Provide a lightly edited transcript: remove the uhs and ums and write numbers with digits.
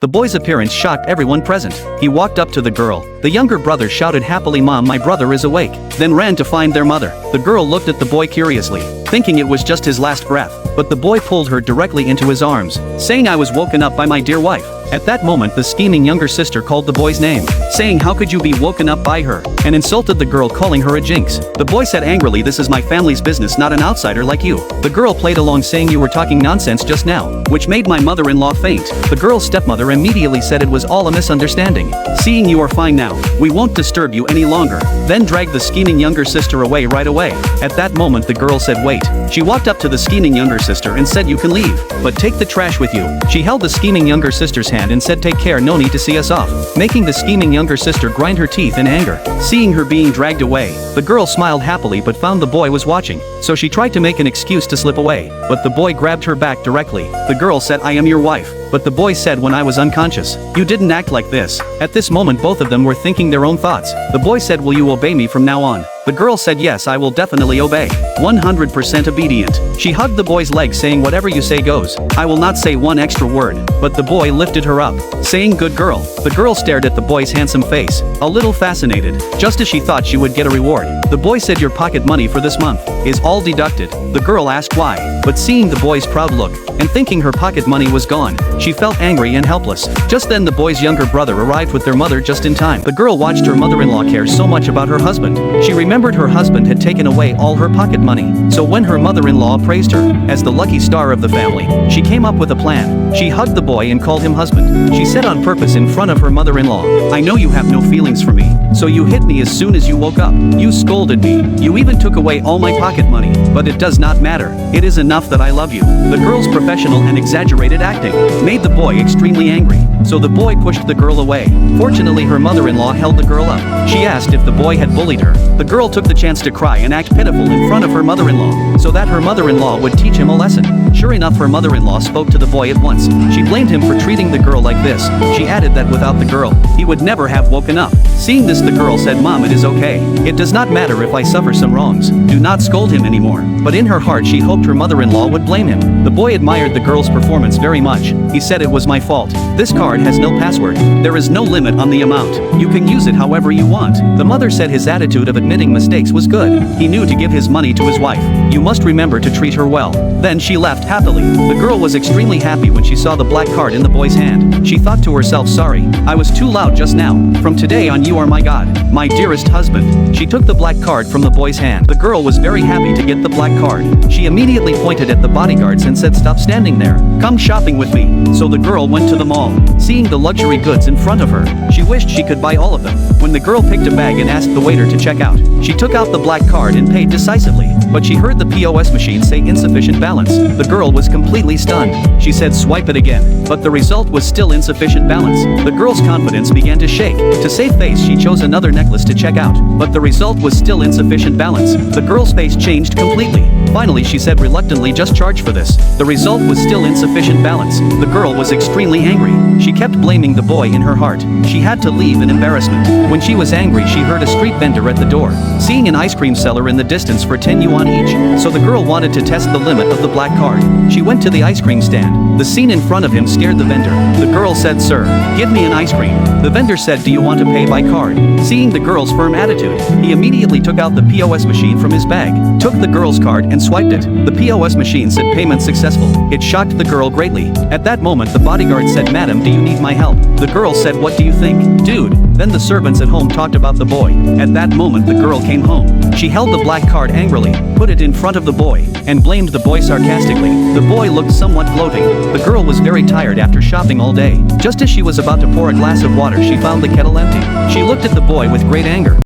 The boy's appearance shocked everyone present. He walked up to the girl. The younger brother shouted happily, "Mom, my brother is awake," then ran to find their mother. The girl looked at the boy curiously, thinking it was just his last breath, but the boy pulled her directly into his arms, saying, "I was woken up by my dear wife." At that moment, the scheming younger sister called the boy's name, saying, "How could you be woken up by her?" and insulted the girl, calling her a jinx. The boy said angrily, "This is my family's business, not an outsider like you." The girl played along, saying, "You were talking nonsense just now," which made my mother-in-law faint. The girl's stepmother immediately said it was all a misunderstanding. "Seeing you are fine now, we won't disturb you any longer," then dragged the scheming younger sister away right away. At that moment, the girl said, "Wait." She walked up to the scheming younger sister and said, "You can leave, but take the trash with you." She held the scheming younger sister's hand and said, "Take care, no need to see us off," making the scheming younger sister grind her teeth in anger. Seeing her being dragged away, the girl smiled happily but found the boy was watching, so she tried to make an excuse to slip away, but the boy grabbed her back directly. The girl said, "I am your wife." But the boy said, "When I was unconscious, you didn't act like this." At this moment, both of them were thinking their own thoughts. The boy said, "Will you obey me from now on?" The girl said, "Yes, I will definitely obey. 100% obedient." She hugged the boy's leg, saying, "Whatever you say goes. I will not say one extra word." But the boy lifted her up, saying, "Good girl." The girl stared at the boy's handsome face, a little fascinated, just as she thought she would get a reward. The boy said, "Your pocket money for this month is all deducted." The girl asked why, but seeing the boy's proud look, and thinking her pocket money was gone, she felt angry and helpless. Just then the boy's younger brother arrived with their mother just in time. The girl watched her mother-in-law care so much about her husband. She remembered her husband had taken away all her pocket money. So when her mother-in-law praised her as the lucky star of the family, she came up with a plan. She hugged the boy and called him husband. She said on purpose in front of her mother-in-law, "I know you have no feelings for me, so you hit me as soon as you woke up. You scolded me. You even took away all my pocket money. But it does not matter. It is enough that I love you." The girl's professional and exaggerated acting made the boy extremely angry, so the boy pushed the girl away. Fortunately, her mother-in-law held the girl up. She asked if the boy had bullied her. The girl took the chance to cry and act pitiful in front of her mother-in-law, so that her mother-in-law would teach him a lesson. Sure enough, her mother-in-law spoke to the boy at once. She blamed him for treating the girl like this. She added that without the girl, he would never have woken up. Seeing this, the girl said, "Mom, it is okay. It does not matter if I suffer some wrongs. Do not scold him anymore." But in her heart, she hoped her mother-in-law would blame him. The boy admired the girl's performance very much. He said, "It was my fault. This card has no password. There is no limit on the amount. You can use it however you want." The mother said his attitude of admitting mistakes was good. He knew to give his money to his wife. "You must remember to treat her well." Then she left happily. The girl was extremely happy when she saw the black card in the boy's hand. She thought to herself, "Sorry, I was too loud just now. From today on, you are my God, my dearest husband." She took the black card from the boy's hand. The girl was very happy to get the black card. She immediately pointed at the bodyguards and said, "Stop standing there. Come shopping with me." So the girl went to the mall. Seeing the luxury goods in front of her, she wished she could buy all of them. When the girl picked a bag and asked the waiter to check out, she took out the black card and paid decisively. But she heard the POS machine say insufficient balance. The girl was completely stunned. She said, "Swipe it again." But the result was still insufficient balance. The girl's confidence began to shake. To save face, she chose another necklace to check out. But the result was still insufficient balance. The girl's face changed completely. Finally, she said reluctantly, "Just charge for this." The result was still insufficient balance. The girl was extremely angry. She kept blaming the boy in her heart. She had to leave in embarrassment. When she was angry, she heard a street vendor at the door, seeing an ice cream seller in the distance for 10 yuan each. So the girl wanted to test the limit of the black card. She went to the ice cream stand. The scene in front of him scared the vendor. The girl said, "Sir, give me an ice cream." The vendor said, "Do you want to pay by card?" Seeing the girl's firm attitude, he immediately took out the POS machine from his bag, took the girl's card and swiped it. The POS machine said payment successful. It shocked the girl greatly. At that moment, the bodyguard said, "Madam, do you need my help?" The girl said, "What do you think, dude?" Then the servants at home talked about the boy. At that moment, the girl came home. She held the black card angrily, put it in front of the boy, and blamed the boy sarcastically. The boy looked somewhat gloating. The girl was very tired after shopping all day. Just as she was about to pour a glass of water, she found the kettle empty. She looked at the boy with great anger.